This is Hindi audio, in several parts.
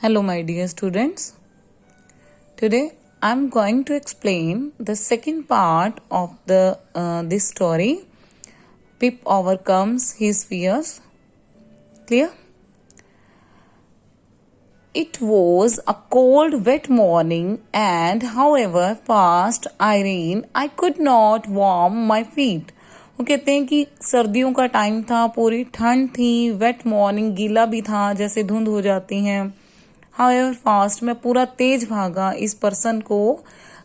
Hello, my dear students. Today I'm going to explain the second part of the this story. Pip overcomes his fears. Clear? It was a cold, wet morning, and however fast I ran, I could not warm my feet. वो कहते हैं कि सर्दियों का टाइम था, पूरी ठंड थी, वेट मॉर्निंग, गीला भी था, जैसे धुंध हो जाती हैं. हाउएवर फास्ट, मैं पूरा तेज भागा इस पर्सन को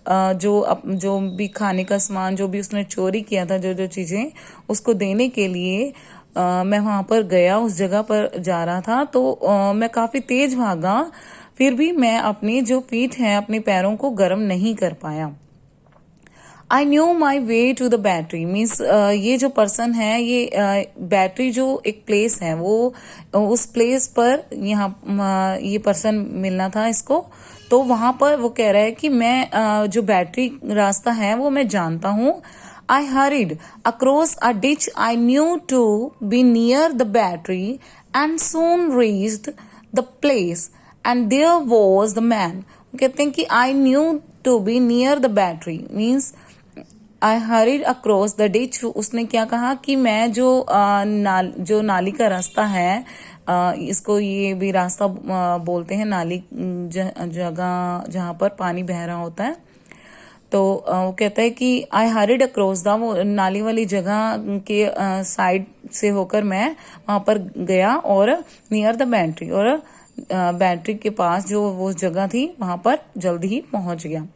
जो भी खाने का सामान, जो भी उसने चोरी किया था, जो जो चीजें उसको देने के लिए मैं वहां पर गया, उस जगह पर जा रहा था. तो मैं काफी तेज भागा, फिर भी मैं अपनी जो फीट हैं, अपने पैरों को गर्म नहीं कर पाया. I knew my way to the battery. Means ये जो पर्सन है, ये बैटरी जो एक प्लेस है, वो उस प्लेस पर यहाँ ये पर्सन मिलना था इसको. तो वहां पर वो कह रहा है कि मैं जो बैटरी रास्ता है वो मैं जानता हूँ. I hurried across a ditch I knew to be near the battery and soon reached the place and there was the man. कहते हैं कि I knew to be near the battery means I hurried across the ditch. उसने क्या कहा कि मैं जो नाली का रास्ता है, इसको ये भी रास्ता बोलते हैं, नाली जगह जहाँ पर पानी बह रहा होता है. तो वो कहता है कि आई हरिड अक्रॉस द, वो नाली वाली जगह के साइड से होकर मैं वहां पर गया और नियर द बैटरी, और बैटरी के पास जो वो जगह थी वहां पर जल्दी ही पहुंच गया.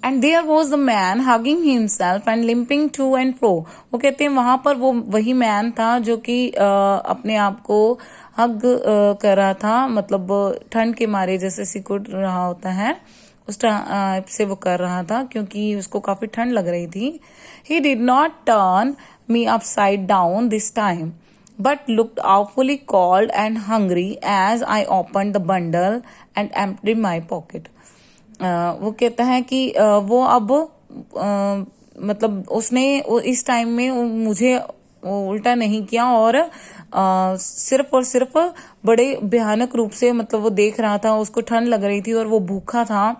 And there was the man hugging himself and limping to and fro. वो कहते हैं वहां पर वो वही मैन था जो कि अपने आप को हग कर रहा था, मतलब ठंड के मारे जैसे सिकुड़ रहा होता है उस टाइप से वो कर रहा था, क्योंकि उसको काफी ठंड लग रही थी. He did not turn me upside down this time but looked awfully cold and hungry as I open the bundle and empty my pocket. वो कहता है कि वो अब मतलब उसने इस टाइम में मुझे उल्टा नहीं किया और सिर्फ और सिर्फ बड़े भयानक रूप से, मतलब वो देख रहा था, उसको ठंड लग रही थी और वो भूखा था.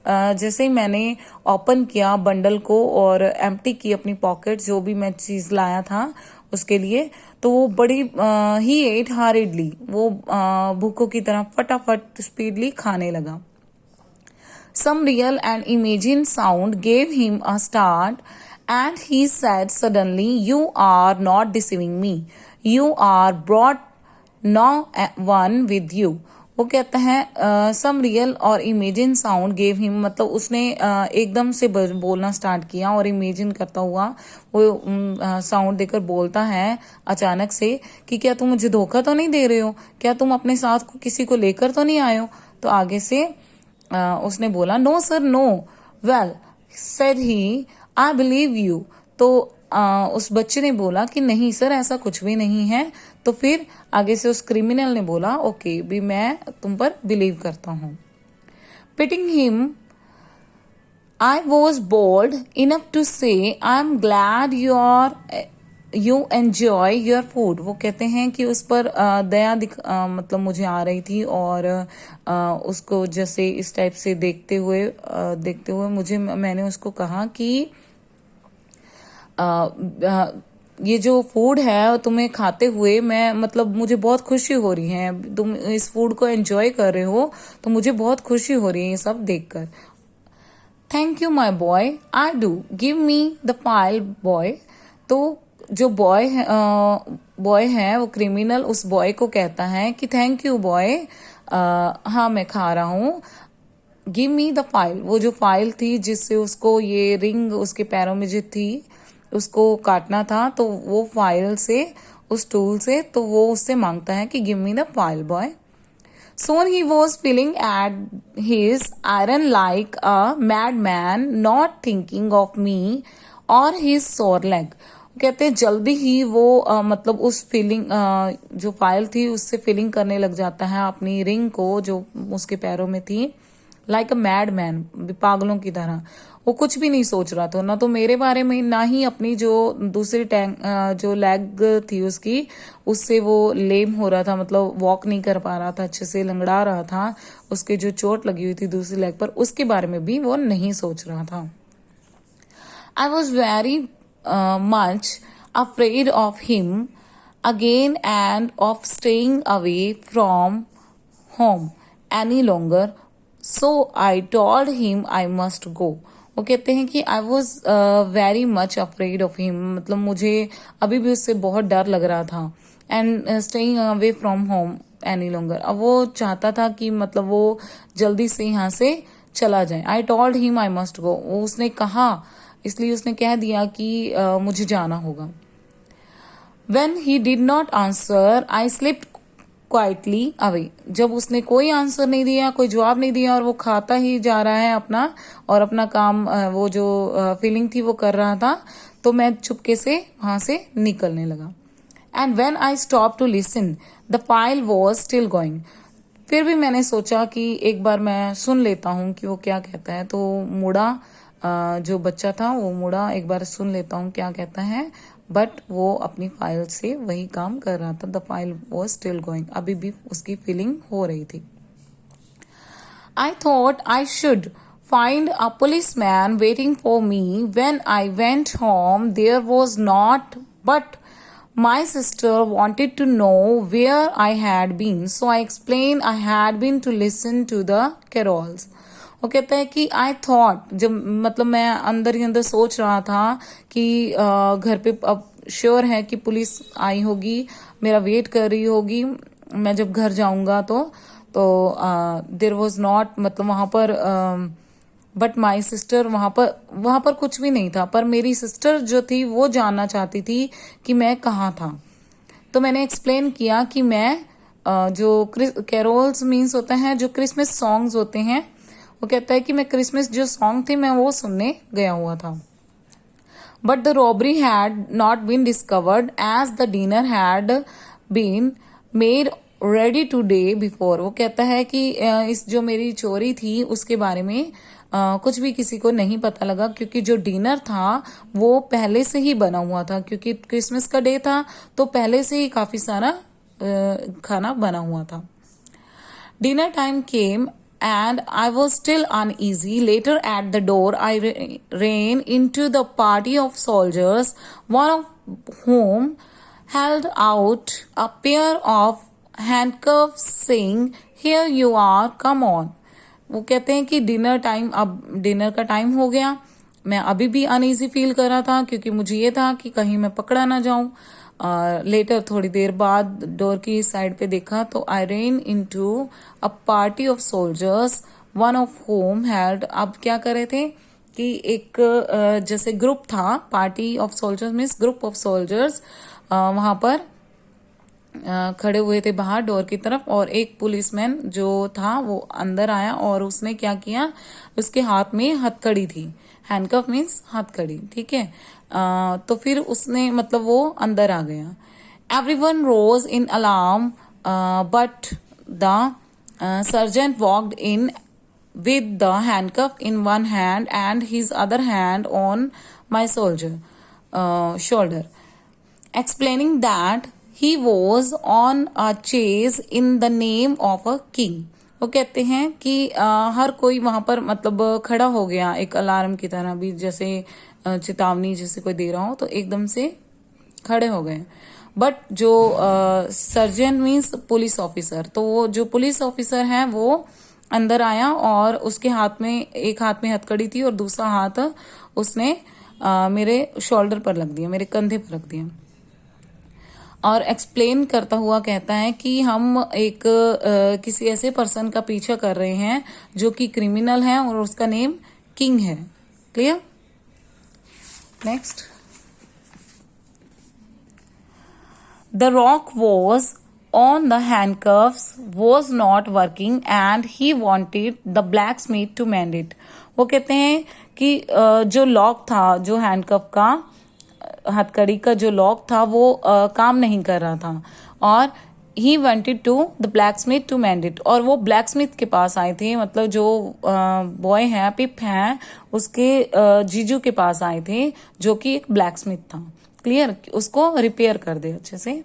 जैसे ही मैंने ओपन किया बंडल को और एम्प्टी की अपनी पॉकेट, जो भी मैं चीज लाया था उसके लिए, तो वो बड़ी ही एट हरिडली, वो भूखों की तरह फटाफट स्पीडली खाने लगा. Some real and imagined sound gave him a start, and he said suddenly, "You are not deceiving me. You are brought no one with you." वो कहता है सम रियल और इमेजिन साउंड गेव हिम, मतलब उसने एकदम से बोलना स्टार्ट किया और इमेजिन करता हुआ वो साउंड देकर बोलता है अचानक से कि क्या तुम मुझे धोखा तो नहीं दे रहे हो, क्या तुम अपने साथ किसी को लेकर तो नहीं आए हो. तो आगे से उसने बोला, no sir no. Well said he, I believe you. तो उस बच्चे ने बोला कि नहीं सर, ऐसा कुछ भी नहीं है. तो फिर आगे से उस क्रिमिनल ने बोला, ओके भी मैं तुम पर बिलीव करता हूं. Pitying him I was bold enough to say, I am glad you enjoy your food. वो कहते हैं कि उस पर दया मतलब मुझे आ रही थी और उसको जैसे इस टाइप से देखते हुए मैंने उसको कहा कि ये जो फूड है तुम्हें खाते हुए मैं, मतलब मुझे बहुत खुशी हो रही है, तुम इस फूड को एंजॉय कर रहे हो तो मुझे बहुत खुशी हो रही है ये सब देखकर. Thank you my boy, I do, give me the file boy. तो जो बॉय है वो क्रिमिनल उस बॉय को कहता है कि थैंक यू बॉय, हाँ मैं खा रहा हूँ. गिव मी द फाइल, वो जो फाइल थी जिससे उसको ये रिंग उसके पैरों में जो थी उसको काटना था, तो वो फाइल से, उस टूल से, तो वो उससे मांगता है कि give me the file boy. Soon he was feeling at his iron like a madman, not thinking of me or his sore leg. कहते हैं जल्दी ही वो मतलब उस फीलिंग जो फाइल थी उससे फीलिंग करने लग जाता है अपनी रिंग को जो उसके पैरों में थी, लाइक अ मैड मैन, पागलों की तरह। वो कुछ भी नहीं सोच रहा था, ना तो मेरे बारे में, ना ही अपनी जो दूसरी टैंक जो लेग थी उसकी, उससे वो लेम हो रहा था, मतलब वॉक नहीं कर पा रहा था अच्छे से, लंगड़ा रहा था, उसके जो चोट लगी हुई थी दूसरी लेग पर, उसके बारे में भी वो नहीं सोच रहा था। I was very much afraid of him again and of staying away from home any longer. So I told him I must go. वो कहते हैं कि I was very much afraid of him, मतलब मुझे अभी भी उससे बहुत डर लग रहा था। And staying away from home any longer, अब वो चाहता था कि मतलब वो जल्दी से यहाँ से चला जाए। I told him I must go, वो उसने कहा, इसलिए उसने कह दिया कि मुझे जाना होगा। When he did not answer I slipped quietly away, जब उसने कोई आंसर नहीं दिया, कोई जवाब नहीं दिया, और वो खाता ही जा रहा है अपना, और अपना काम वो जो फीलिंग थी वो कर रहा था, तो मैं चुपके से वहां से निकलने लगा। And when I stop to listen the file was still going, फिर भी मैंने सोचा कि एक बार मैं सुन लेता हूँ कि वो क्या कहता है, तो मुड़ा, जो बच्चा था वो मुड़ा, एक बार सुन लेता हूँ क्या कहता है। बट वो अपनी फाइल से वही काम कर रहा था। The file was still going, अभी भी उसकी फीलिंग हो रही थी। I thought I should find a policeman waiting for me. When I went home, there was not, but my sister wanted to know where I had been. So I explained I had been to listen to the carols. वो कहता है कि आई थॉट, जब मतलब मैं अंदर ही अंदर सोच रहा था कि घर पे अब श्योर है कि पुलिस आई होगी, मेरा वेट कर रही होगी, मैं जब घर जाऊंगा तो देर वॉज नॉट, मतलब वहां पर बट माई सिस्टर, वहां पर कुछ भी नहीं था, पर मेरी सिस्टर जो थी वो जानना चाहती थी कि मैं कहाँ था। तो मैंने एक्सप्लेन किया कि मैं जो कैरोल्स मीन्स होता है जो क्रिसमस सॉन्ग्स होते हैं, वो कहता है कि मैं क्रिसमस जो सॉन्ग थे मैं वो सुनने गया हुआ था। But the robbery had not been discovered as the dinner had been made ready to day before. वो कहता है कि इस जो मेरी चोरी थी उसके बारे में कुछ भी किसी को नहीं पता लगा, क्योंकि जो डिनर था वो पहले से ही बना हुआ था, क्योंकि क्रिसमस का डे था तो पहले से ही काफी सारा खाना बना हुआ था। Dinner time came and I was still uneasy. Later at the door, I ran into the party of soldiers, one of whom held out a pair of handcuffs, saying, "Here you are, come on." वो कहते हैं कि डिनर टाइम, अब डिनर का टाइम हो गया, मैं अभी भी अनईजी फील कर रहा था, क्योंकि मुझे ये था कि कहीं मैं पकड़ा ना जाऊं। लेटर थोड़ी देर बाद डोर की साइड पे देखा तो I ran into a party of soldiers, one of whom had, अब क्या कर रहे थे कि एक जैसे ग्रुप था, party of soldiers means group of soldiers वहां पर खड़े हुए थे बाहर डोर की तरफ, और एक पुलिसमैन जो था वो अंदर आया और उसने क्या किया, उसके हाथ में हथकड़ी थी, हैंडकफ मीन्स हथकड़ी, ठीक है। तो फिर उसने मतलब वो अंदर आ गया। Everyone rose in alarm but the sergeant walked in with the handcuff in one hand and his other hand on my shoulder, explaining that he was on a chase in the name of a king. वो कहते हैं कि हर कोई वहां पर मतलब खड़ा हो गया, एक अलार्म की तरह भी, जैसे चेतावनी जैसे कोई दे रहा हो, तो एकदम से खड़े हो गए। बट जो सर्जन मीन्स पुलिस ऑफिसर, तो वो जो पुलिस ऑफिसर है वो अंदर आया और उसके हाथ में, एक हाथ में हथकड़ी थी और दूसरा हाथ उसने मेरे शोल्डर पर रख दिया, मेरे कंधे पर रख दिया, और एक्सप्लेन करता हुआ कहता है कि हम एक किसी ऐसे पर्सन का पीछा कर रहे हैं जो कि क्रिमिनल है और उसका नेम किंग है। Clear? Next, the rock was on the handcuffs was not working and he wanted the blacksmith to mend it. वो कहते हैं कि जो लॉक था, जो हैंडकफ का, हथकड़ी का जो लॉक था वो काम नहीं कर रहा था, और he wanted to the blacksmith to mend it, और वो ब्लैक स्मिथ के पास आए थे, मतलब जो बॉय है पिप है उसके जीजू के पास आए थे जो कि एक ब्लैक स्मिथ था। क्लियर, उसको रिपेयर कर दे अच्छे से।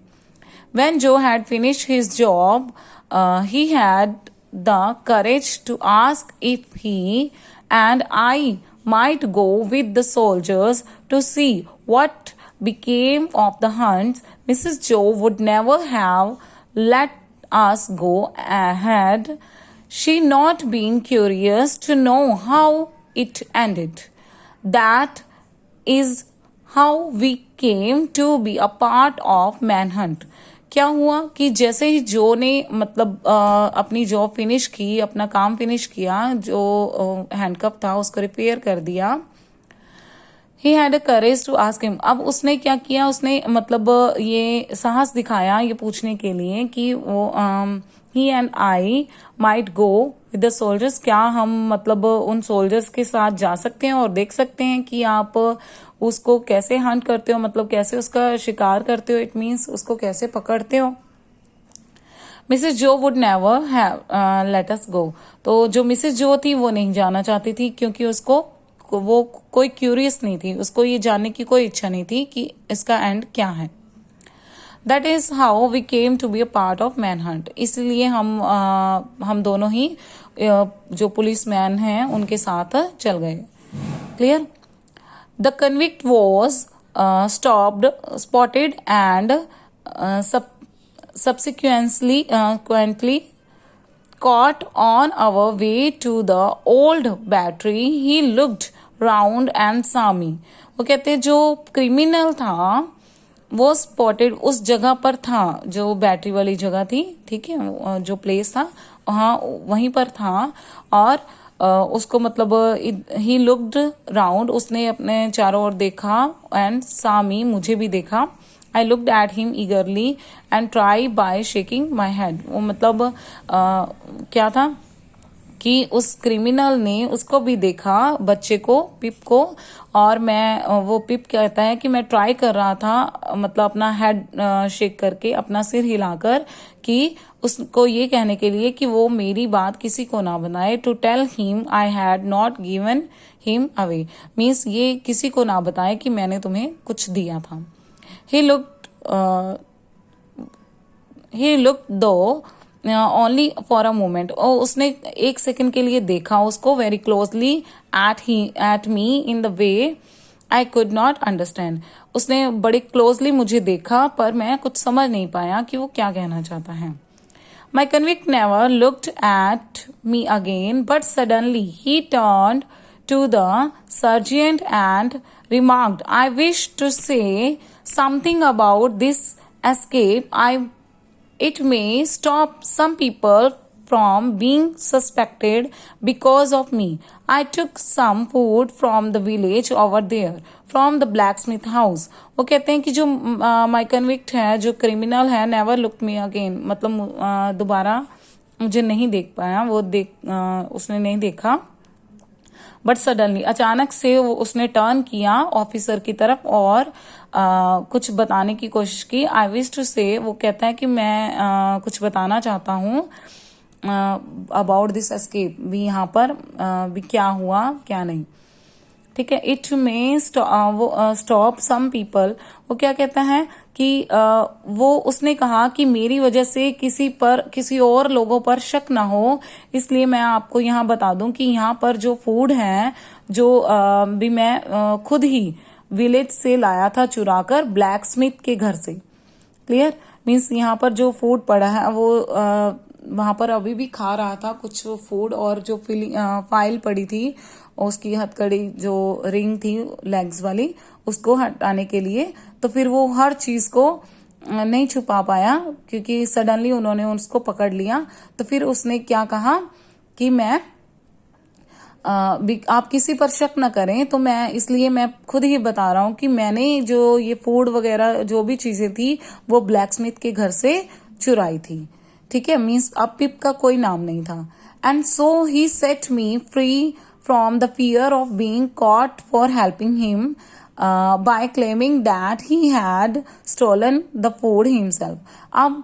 When Joe had finished his job, he had the courage to ask if he and I might go with the soldiers to see what became of the hunts. Mrs. Joe would never have let us go had she not been curious to know how it ended. That is how we came to be a part of Manhunt. क्या हुआ कि जैसे ही जो ने मतलब अपनी जॉब फिनिश की, अपना काम फिनिश किया, जो हैंडकप था उसको रिपेयर कर दिया, he had a courage to ask him. अब उसने क्या किया, उसने मतलब ये साहस दिखाया ये पूछने के लिए कि वो he and I might go with the soldiers, क्या हम मतलब उन सोल्जर्स के साथ जा सकते हैं और देख सकते हैं कि आप उसको कैसे हंट करते हो, मतलब कैसे उसका शिकार करते हो, इट मीन्स उसको कैसे पकड़ते हो। Mrs Joe would never have let us go, तो जो मिसेस जो थी वो नहीं जाना चाहती थी क्योंकि उसको वो कोई क्यूरियस नहीं थी, उसको ये जानने की कोई इच्छा नहीं थी कि इसका एंड क्या है। That is how we came to be a part of man hunt, इसलिए हम दोनों ही जो पुलिस मैन हैं उनके साथ चल गए। Clear. The convict was spotted and subsequently caught on our way to the old battery. He looked round and saw me. वो कहते जो क्रिमिनल था वो स्पॉटेड उस जगह पर था, जो बैटरी वाली जगह थी, ठीक है, जो प्लेस था वहाँ वहीं पर था, और उसको मतलब ही लुक्ड राउंड, उसने अपने चारों ओर देखा, एंड saw me, मुझे भी देखा। I looked at him eagerly and tried by shaking my head. वो मतलब क्या था कि उस क्रिमिनल ने उसको भी देखा, बच्चे को, पिप को, और वो पिप कहता है कि मैं ट्राई कर रहा था, मतलब अपना हेड शेक करके, अपना सिर हिलाकर, कि उसको ये कहने के लिए कि वो मेरी बात किसी को ना बताए। To tell him I had not given him away, means ये किसी को ना बताए कि मैंने तुम्हें कुछ दिया था। He looked though only for a moment. और उसने एक सेकंड के लिए देखा उसको, very closely at me in the way I could not understand. उसने बड़े closely मुझे देखा पर मैं कुछ समझ नहीं पाया कि वो क्या कहना चाहता है। My convict never looked at me again, but suddenly he turned to the sergeant and remarked, I wish to say something about this escape. It may stop some people from being suspected because of me. I took some food from the village over there, from the blacksmith house. वो कहते हैं कि जो my convict है, जो क्रिमिनल है, never looked me again, मतलब दोबारा मुझे नहीं देख पाया, उसने नहीं देखा। बट सडनली, अचानक से उसने टर्न किया ऑफिसर की तरफ और कुछ बताने की कोशिश की। आई विश टू से, वो कहता है कि मैं कुछ बताना चाहता हूँ अबाउट दिस एस्केप, भी यहाँ पर भी क्या हुआ क्या नहीं, ठीक है। इट में स्टॉप सम पीपल, वो क्या कहता है कि वो उसने कहा कि मेरी वजह से किसी और लोगों पर शक ना हो, इसलिए मैं आपको यहाँ बता दूं कि यहाँ पर जो फूड है, जो भी मैं खुद ही विलेज से लाया था चुराकर, ब्लैक स्मिथ के घर से। क्लियर, मीन्स यहाँ पर जो फूड पड़ा है वो वहां पर अभी भी खा रहा था कुछ फूड, और जो फाइल पड़ी थी, उसकी हथकड़ी जो रिंग थी लेग्स वाली, उसको हटाने के लिए, तो फिर वो हर चीज को नहीं छुपा पाया क्योंकि सडनली उन्होंने उसको पकड़ लिया। तो फिर उसने क्या कहा कि मैं आप किसी पर शक न करें, तो इसलिए मैं खुद ही बता रहा हूं कि मैंने जो ये फूड वगैरह जो भी चीजें थी वो ब्लैक स्मिथ के घर से चुराई थी, ठीक है। मीन्स अब पिप का कोई नाम नहीं था। And so he set me free from the fear of being caught for helping him by claiming that he had stolen the food himself. अब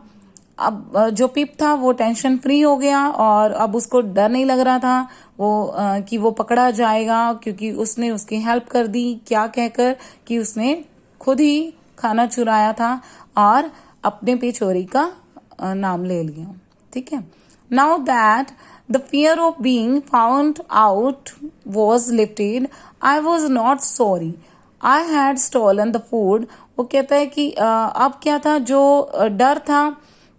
अब जो पिप था वो टेंशन फ्री हो गया और अब उसको डर नहीं लग रहा था वो कि वो पकड़ा जाएगा, क्योंकि उसने उसकी हेल्प कर दी। क्या कहकर कि उसने खुद ही खाना चुराया था और अपने पे चोरी का नाम ले लिया। ठीक है। Now that the fear of being found out was lifted, I was not sorry I had stolen the food. वो कहता है कि अब क्या था, जो डर था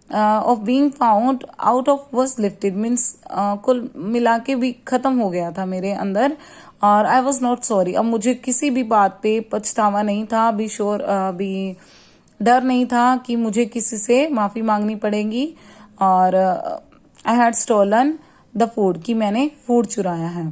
of being found out of was lifted, means कुल मिला के भी खत्म हो गया था मेरे अंदर। और आई वॉज नॉट सॉरी, अब मुझे किसी भी बात पे पछतावा नहीं था, भी श्योर भी डर नहीं था कि मुझे किसी से माफी मांगनी पड़ेगी। और I had stolen the food, कि मैंने फूड चुराया है।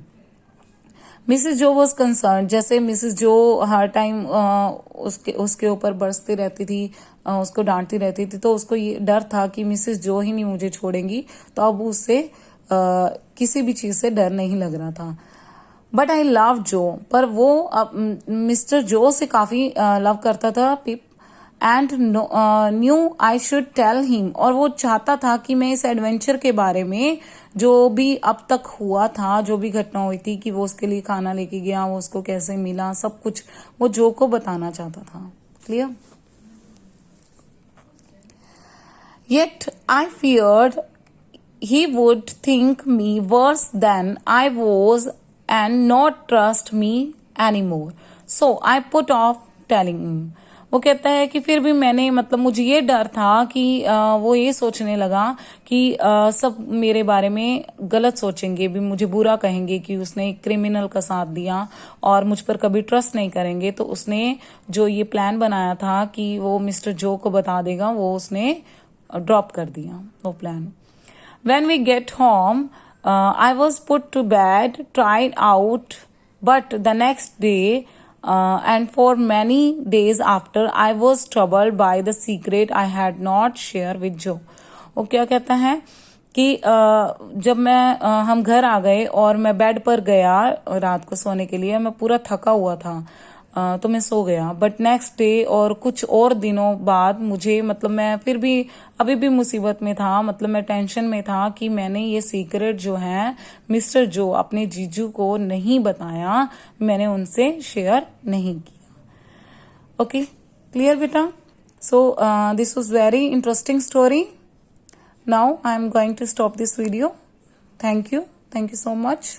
मिसेस जो वॉज कंसर्न, जैसे मिसेस जो हर टाइम उसके ऊपर बरसती रहती थी, उसको डांटती रहती थी, तो उसको ये डर था कि मिसेस जो ही नहीं मुझे छोड़ेंगी, तो अब उससे किसी भी चीज से डर नहीं लग रहा था। बट आई लव जो, पर वो मिस्टर जो से काफी लव करता था Pip, and knew I should tell him, और वो चाहता था कि मैं इस एडवेंचर के बारे में जो भी अब तक हुआ था, जो भी घटना हुई थी, कि वो उसके लिए खाना लेके गया, वो उसको कैसे मिला, सब कुछ वो जो को बताना चाहता था। Clear? Yet I feared he would think me worse than I was and not trust me anymore. So I put off telling him. वो कहता है कि फिर भी मैंने, मतलब मुझे ये डर था कि वो ये सोचने लगा कि सब मेरे बारे में गलत सोचेंगे, भी मुझे बुरा कहेंगे कि उसने एक क्रिमिनल का साथ दिया और मुझ पर कभी ट्रस्ट नहीं करेंगे। तो उसने जो ये प्लान बनाया था कि वो मिस्टर जो को बता देगा, वो उसने ड्रॉप कर दिया वो plan. When we get home, I was put to bed, tried out, but the next day and for many days after, I was troubled by the secret I had not shared with Joe. वो क्या कहता है कि जब हम घर आ गए और मैं बेड पर गया रात को सोने के लिए, मैं पूरा थका हुआ था, तो मैं सो गया। बट नेक्स्ट डे और कुछ और दिनों बाद मुझे, मतलब मैं फिर भी अभी भी मुसीबत में था, मतलब मैं टेंशन में था कि मैंने ये सीक्रेट जो है मिस्टर जो अपने जीजू को नहीं बताया, मैंने उनसे शेयर नहीं किया। ओके, क्लियर बेटा? So this was very interesting story. Now I am going to stop this video. Thank you so much.